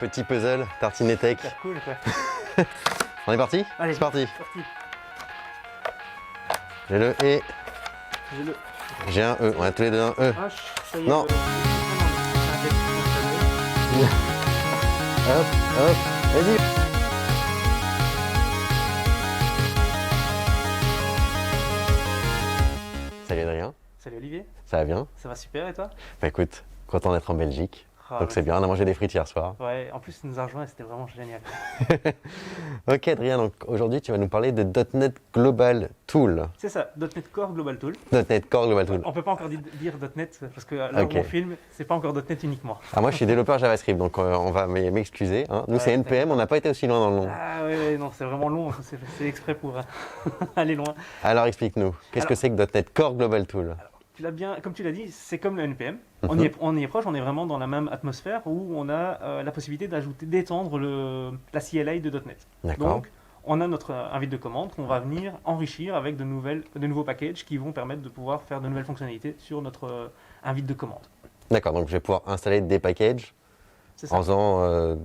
Petit puzzle, tartiner tech. C'est cool quoi. On est parti? Allez, c'est parti. parti. J'ai le E. J'ai le J'ai un E. On a tous les deux un E. H, ça y est. Non. Hop, hop, vas-y. Salut Adrien, Salut Olivier, ça va bien? ça va super et toi? Bah écoute, content d'être en Belgique. Ah, Donc c'est bien, on a mangé des frites hier soir. Ouais, en plus tu nous as rejoints et c'était vraiment génial. Ok Adrien, donc aujourd'hui tu vas nous parler de .NET Global Tool. C'est ça, .NET Core Global Tool. .NET Core Global Tool. On peut pas encore dire .NET parce que là Ok. où on filme, c'est pas encore .NET uniquement. Ah, moi je suis développeur JavaScript, donc on va m'excuser. Hein. Nous c'est Ouais, NPM, on n'a pas été aussi loin dans le nom. Ah ouais, non, c'est vraiment long, c'est exprès pour aller loin. Alors explique-nous, qu'est-ce que c'est que .NET Core Global Tool? Tu l'as bien, comme tu l'as dit, c'est comme le NPM. Mhm. On y est proche, on est vraiment dans la même atmosphère où on a la possibilité d'étendre la CLI de .NET. D'accord. Donc, on a notre invite de commande qu'on va venir enrichir avec de nouveaux packages qui vont permettre de pouvoir faire de nouvelles fonctionnalités sur notre invite de commande. D'accord, donc je vais pouvoir installer des packages C'est ça. en faisant...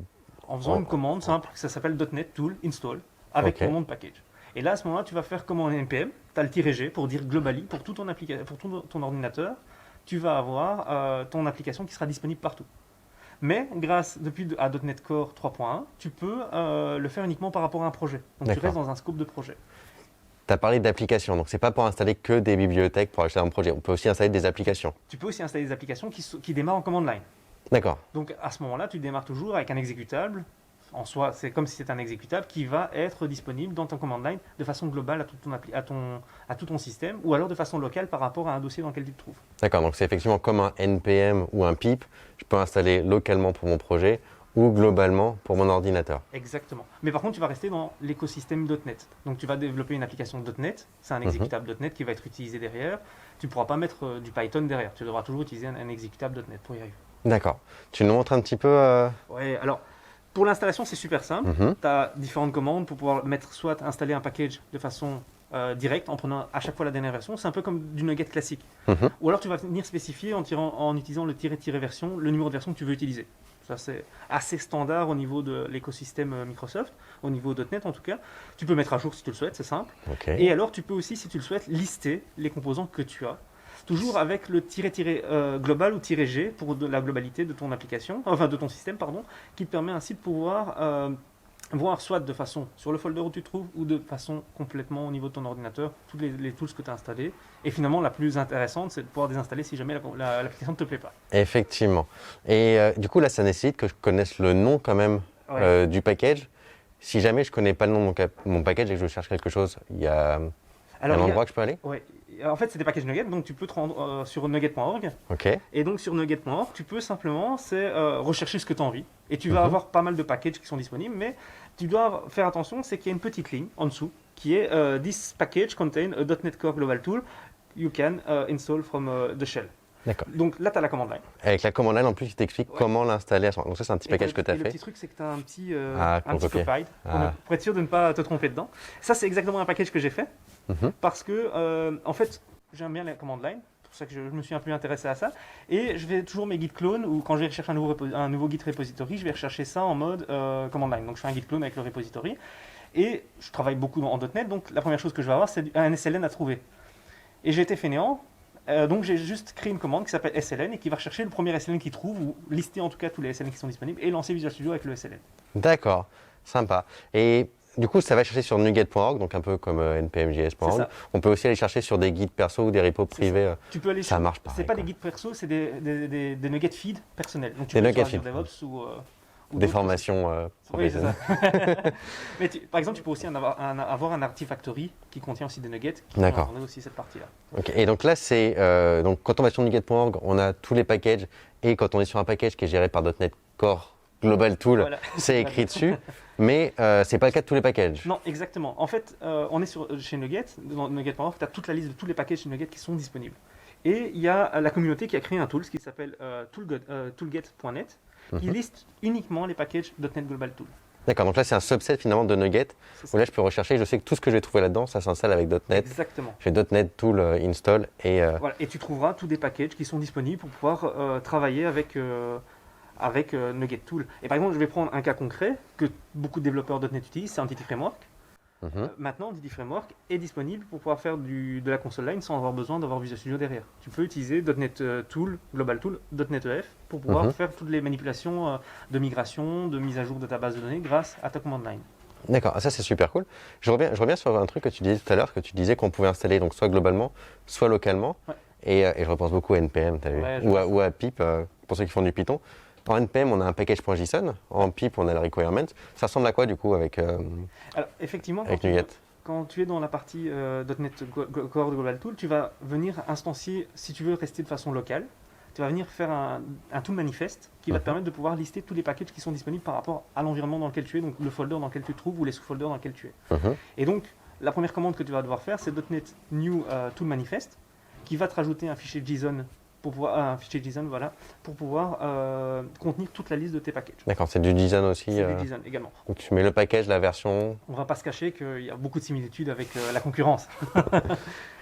En faisant une commande simple, ça s'appelle .NET Tool Install avec Ok. ton nom de package. Et là, à ce moment-là, tu vas faire comme en NPM, tu as le -G pour dire globally pour tout ton, pour ton ordinateur, tu vas avoir ton application qui sera disponible partout. Mais grâce à .NET Core 3.1, tu peux le faire uniquement par rapport à un projet. Donc tu D'accord. restes dans un scope de projet. Tu as parlé d'applications, donc c'est pas pour installer que des bibliothèques pour acheter un projet, on peut aussi installer des applications. Tu peux aussi installer des applications qui démarrent en command line. D'accord, Donc à ce moment-là, tu démarres toujours avec un exécutable. En soi, c'est comme si c'était un exécutable qui va être disponible dans ton command line de façon globale à tout ton système ou alors de façon locale par rapport à un dossier dans lequel tu te trouves. d'accord, donc c'est effectivement comme un NPM ou un pip, je peux installer localement pour mon projet ou globalement pour mon ordinateur. Exactement. Mais par contre, tu vas rester dans l'écosystème .NET. Donc tu vas développer une application .NET, c'est un exécutable .NET qui va être utilisé derrière. Tu ne pourras pas mettre du Python derrière, tu devras toujours utiliser un exécutable .NET pour y arriver. D'accord, tu nous montres un petit peu... Ouais, alors pour l'installation, c'est super simple. Mhm. Tu as différentes commandes pour pouvoir soit installer un package de façon directe en prenant à chaque fois la dernière version. C'est un peu comme du Nugget classique. Mhm. Ou alors tu vas venir spécifier en utilisant le -version, le numéro de version que tu veux utiliser. Ça, c'est assez standard au niveau de l'écosystème Microsoft, au niveau .NET en tout cas. Tu peux mettre à jour si tu le souhaites, c'est simple. Ok, Et alors, tu peux aussi, si tu le souhaites, lister les composants que tu as. Toujours avec le global ou -G pour la globalité de ton application, enfin de ton système, pardon, qui te permet ainsi de pouvoir voir soit de façon sur le folder où tu te trouves ou de façon complètement au niveau de ton ordinateur, tous les tools que tu as installés. Et finalement, la plus intéressante, c'est de pouvoir désinstaller si jamais l'application ne te plaît pas. effectivement. Et du coup là, ça nécessite que je connaisse le nom quand même Ouais. du package. Si jamais je connais pas le nom de mon package et que je cherche quelque chose, il y a un Alors, il y a- endroit que je peux aller? ouais. En fait, c'est des packages Nugget, donc tu peux te rendre sur nugget.org. Ok, Et donc sur nugget.org, tu peux simplement rechercher ce que tu as envie. Et tu vas avoir pas mal de packages qui sont disponibles, mais tu dois faire attention, c'est qu'il y a une petite ligne en dessous qui est This package contain a .NET Core Global Tool you can install from the shell. d'accord. Donc là, tu as la commande line. Avec la commande line, en plus, il t'explique Ouais. comment l'installer. Donc ça, c'est un petit package que tu as Et le fait. petit truc, c'est que tu as un petit pour copier. provide Ah. pour être sûr de ne pas te tromper dedans. Ça, c'est exactement un package que j'ai fait Mhm. parce que, en fait, j'aime bien la command line. C'est pour ça que je me suis un peu intéressé à ça. Et je fais toujours mes git clones ou quand je vais rechercher un nouveau git repository, je vais rechercher ça en mode command line. Donc je fais un git clone avec le repository. Et je travaille beaucoup en .NET, donc la première chose que je vais avoir, c'est un SLN à trouver. Et j'ai été fainéant. Donc j'ai juste créé une commande qui s'appelle SLN et qui va rechercher le premier SLN qu'il trouve ou lister en tout cas tous les SLN qui sont disponibles et lancer Visual Studio avec le SLN. D'accord, sympa. Et du coup, ça va chercher sur nugget.org, donc un peu comme C'est npmjs.org. ça. On peut aussi aller chercher sur des guides perso ou des repos C'est privés. Tu peux aller Ça marche pareil, C'est pas quoi. des guides perso, c'est des nuggets feed personnels. Donc tu Des peux nuggets sur feed. DevOps ou Des d'autres. formations Oui, c'est professionnelles. ça. Mais par exemple, tu peux aussi avoir un Artifactory qui contient aussi des nuggets qui D'accord. ont aussi cette partie-là. Ok. Et donc là, c'est donc quand on va sur nugget.org, on a tous les packages. Et quand on est sur un package qui est géré par .NET Core Global Tool, Voilà. c'est écrit dessus. Mais c'est pas le cas de tous les packages. Non, exactement. En fait, on est chez Nugget, dans Nugget.org, tu as toute la liste de tous les packages chez Nugget qui sont disponibles. Et il y a la communauté qui a créé un tool qui s'appelle toolget.net qui liste uniquement les packages .NET Global Tool. D'accord. Donc là, c'est un subset finalement de Nugget. C'est Où ça. là, je peux rechercher. Je sais que tout ce que je vais trouver là-dedans, ça s'installe avec .NET. Exactement. Je fais .NET Tool install et Voilà. Et tu trouveras tous des packages qui sont disponibles pour pouvoir travailler avec avec NuGet Tool. Et par exemple, je vais prendre un cas concret que beaucoup de développeurs .NET utilisent, c'est Entity Framework. Maintenant, Entity Framework est disponible pour pouvoir faire de la console line sans avoir besoin d'avoir Visual Studio derrière. Tu peux utiliser .NET Tool, Global Tool, .NET EF pour pouvoir faire toutes les manipulations de migration, de mise à jour de ta base de données grâce à ta command line. D'accord, ça c'est super cool. Je reviens sur un truc que tu disais tout à l'heure, que tu disais qu'on pouvait installer donc soit globalement, soit localement. Ouais. Et je repense beaucoup à NPM, t'as vu, Ouais, ou à pip, pour ceux qui font du Python. En NPM, on a un package.json. En pip, on a le requirement. Ça ressemble à quoi du coup avec Alors, effectivement, avec NuGet? quand tu es dans la partie .NET Core Global Tool, tu vas venir instancier, si tu veux rester de façon locale, tu vas venir faire un tool manifest qui va te permettre de pouvoir lister tous les packages qui sont disponibles par rapport à l'environnement dans lequel tu es, donc le folder dans lequel tu te trouves ou les sous-folders dans lesquels tu es. Et donc, la première commande que tu vas devoir faire, c'est .NET New Tool Manifest qui va te rajouter un fichier JSON pour pouvoir, contenir toute la liste de tes packages. D'accord, c'est du JSON aussi. C'est du JSON également. Donc tu mets le package, la version. On ne va pas se cacher qu'il y a beaucoup de similitudes avec la concurrence.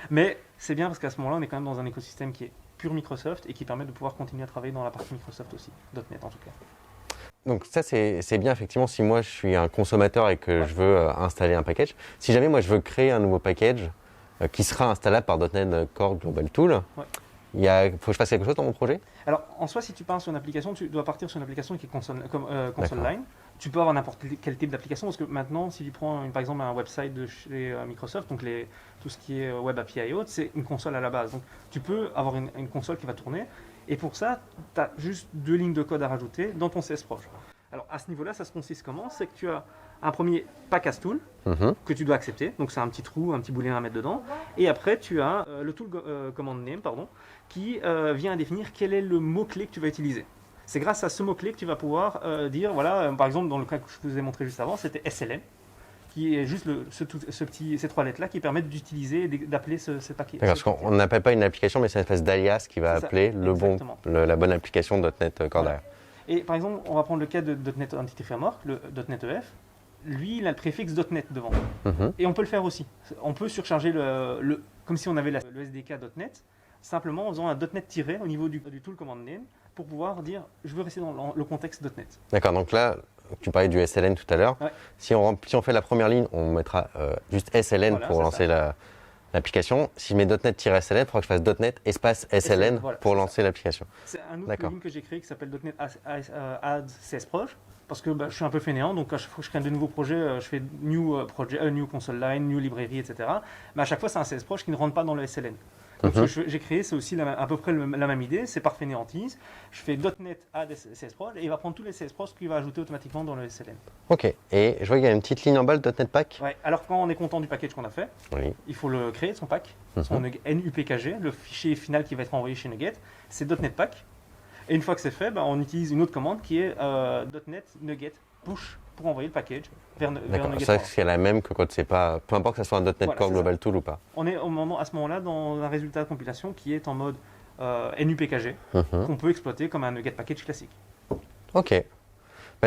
Mais c'est bien parce qu'à ce moment-là, on est quand même dans un écosystème qui est pur Microsoft et qui permet de pouvoir continuer à travailler dans la partie Microsoft aussi, .NET en tout cas. Donc ça c'est bien effectivement si moi je suis un consommateur et que je veux installer un package. Si jamais moi je veux créer un nouveau package qui sera installable par .NET Core Global Tool, faut que je fasse quelque chose dans mon projet? Alors en soi, si tu pars sur une application, tu dois partir sur une application qui est console line. Tu peux avoir n'importe quel type d'application parce que maintenant, si tu prends par exemple un website de chez Microsoft, donc tout ce qui est Web API et autres, c'est une console à la base. Donc tu peux avoir une console qui va tourner et pour ça, tu as juste 2 lignes de code à rajouter dans ton CSproj. Alors à ce niveau-là, ça se consiste comment? C'est que tu as un premier pack as tool que tu dois accepter, donc c'est un petit trou, un petit booléen à mettre dedans, et après tu as le tool command name qui vient définir quel est le mot-clé que tu vas utiliser. C'est grâce à ce mot-clé que tu vas pouvoir dire, voilà, par exemple dans le cas que je vous ai montré juste avant, c'était SLN, qui est juste ces 3 lettres-là qui permettent d'utiliser et d'appeler ce paquet. D'accord, parce qu'on n'appelle pas une application, mais c'est une espèce d'alias qui va appeler la bonne application .NET Core derrière. Et par exemple, on va prendre le cas de .NET Entity Framework, le .NET EF. Lui, il a le préfixe .NET devant. Et on peut le faire aussi. On peut surcharger comme si on avait le SDK .NET, simplement en faisant un .NET tiré au niveau du tool command name pour pouvoir dire je veux rester dans le contexte .NET. D'accord, donc là, tu parlais du SLN tout à l'heure. Ouais. Si on fait la première ligne, on mettra juste SLN pour lancer l'application. Si je mets .NET-SLN, il faudra que je fasse .NET espace SLN pour lancer l'application. C'est un autre plugin que j'ai créé qui s'appelle .NET Add CSproj. Parce que je suis un peu fainéant, donc à chaque fois que je crée de nouveaux projets, je fais new console line, new librairie, etc. Mais à chaque fois, c'est un CSproj qui ne rentre pas dans le SLN. Donc ce que j'ai créé, c'est aussi à peu près la même idée, c'est par fainéantise. Je fais .NET add CSproj et il va prendre tous les CSproj qu'il va ajouter automatiquement dans le SLN. Ok, et je vois qu'il y a une petite ligne en bas, le .NET Pack. Ouais. Alors quand on est content du package qu'on a fait, il faut le créer, son pack, son NUPKG, le fichier final qui va être envoyé chez NuGet, c'est .NET Pack. Et une fois que c'est fait, on utilise une autre commande qui est .NET NuGet push pour envoyer le package vers NuGet. C'est la même que quand c'est pas, peu importe que ce soit un .NET Core Global Tool ou pas. On est à ce moment-là dans un résultat de compilation qui est en mode NUPKG qu'on peut exploiter comme un NuGet package classique. Ok.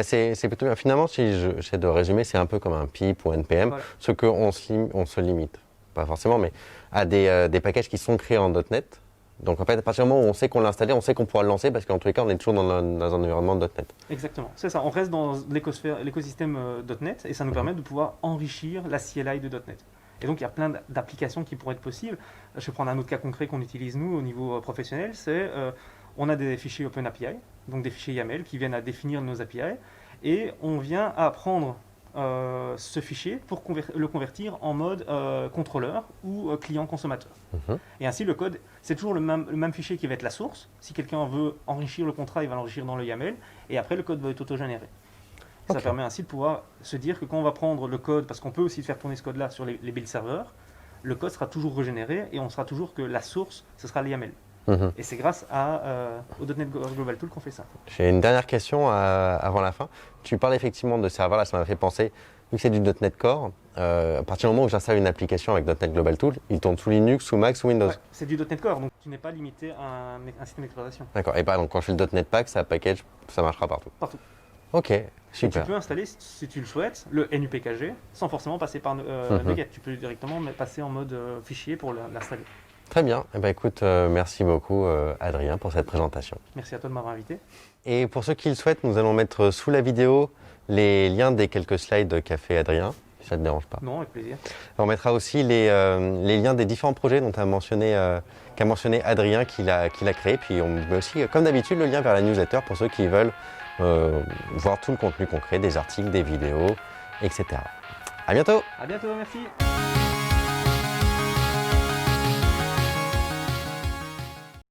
C'est plutôt bien. Finalement, si j'essaie de résumer, c'est un peu comme un pip ou NPM, ce qu'on se limite, pas forcément, mais à des packages qui sont créés en .NET. Donc en fait, à partir du moment où on sait qu'on l'a installé, on sait qu'on pourra le lancer parce qu'en tous les cas, on est toujours dans un environnement .NET. Exactement, c'est ça. On reste dans l'écosystème .NET et ça nous permet de pouvoir enrichir la CLI de .NET. Et donc il y a plein d'applications qui pourraient être possibles. Je vais prendre un autre cas concret qu'on utilise nous au niveau professionnel, c'est on a des fichiers OpenAPI, donc des fichiers YAML qui viennent à définir nos API et on vient à prendre ce fichier pour le convertir en mode contrôleur ou client-consommateur. Et ainsi, le code, c'est toujours le même fichier qui va être la source. Si quelqu'un veut enrichir le contrat, il va l'enrichir dans le YAML. Et après, le code va être autogénéré. Ça permet ainsi de pouvoir se dire que quand on va prendre le code, parce qu'on peut aussi faire tourner ce code-là sur les build serveurs, le code sera toujours régénéré et on sera toujours que la source, ce sera le YAML. Et c'est grâce au .NET Global Tool qu'on fait ça. J'ai une dernière question avant la fin. Tu parles effectivement de serveurs, là ça m'a fait penser, vu que c'est du .NET Core, à partir du moment où j'installe une application avec .NET Global Tool, il tourne sous Linux, sous Mac, sous Windows. C'est du .NET Core, donc tu n'es pas limité à un système d'exploitation. D'accord, et par exemple quand je fais le .NET Pack, ça package, ça marchera partout. Partout. Ok, super. Et tu peux installer, si tu le souhaites, le NUPKG sans forcément passer par NuGet. Tu peux directement passer en mode fichier pour l'installer. Très bien. Eh ben, écoute, merci beaucoup Adrien pour cette présentation. Merci à toi de m'avoir invité. Et pour ceux qui le souhaitent, nous allons mettre sous la vidéo les liens des quelques slides qu'a fait Adrien, si ça ne te dérange pas. Non, avec plaisir. On mettra aussi les liens des différents projets dont qu'a mentionné Adrien qu'il a créé. Puis on met aussi, comme d'habitude, le lien vers la newsletter pour ceux qui veulent voir tout le contenu qu'on crée, des articles, des vidéos, etc. À bientôt! À bientôt, merci.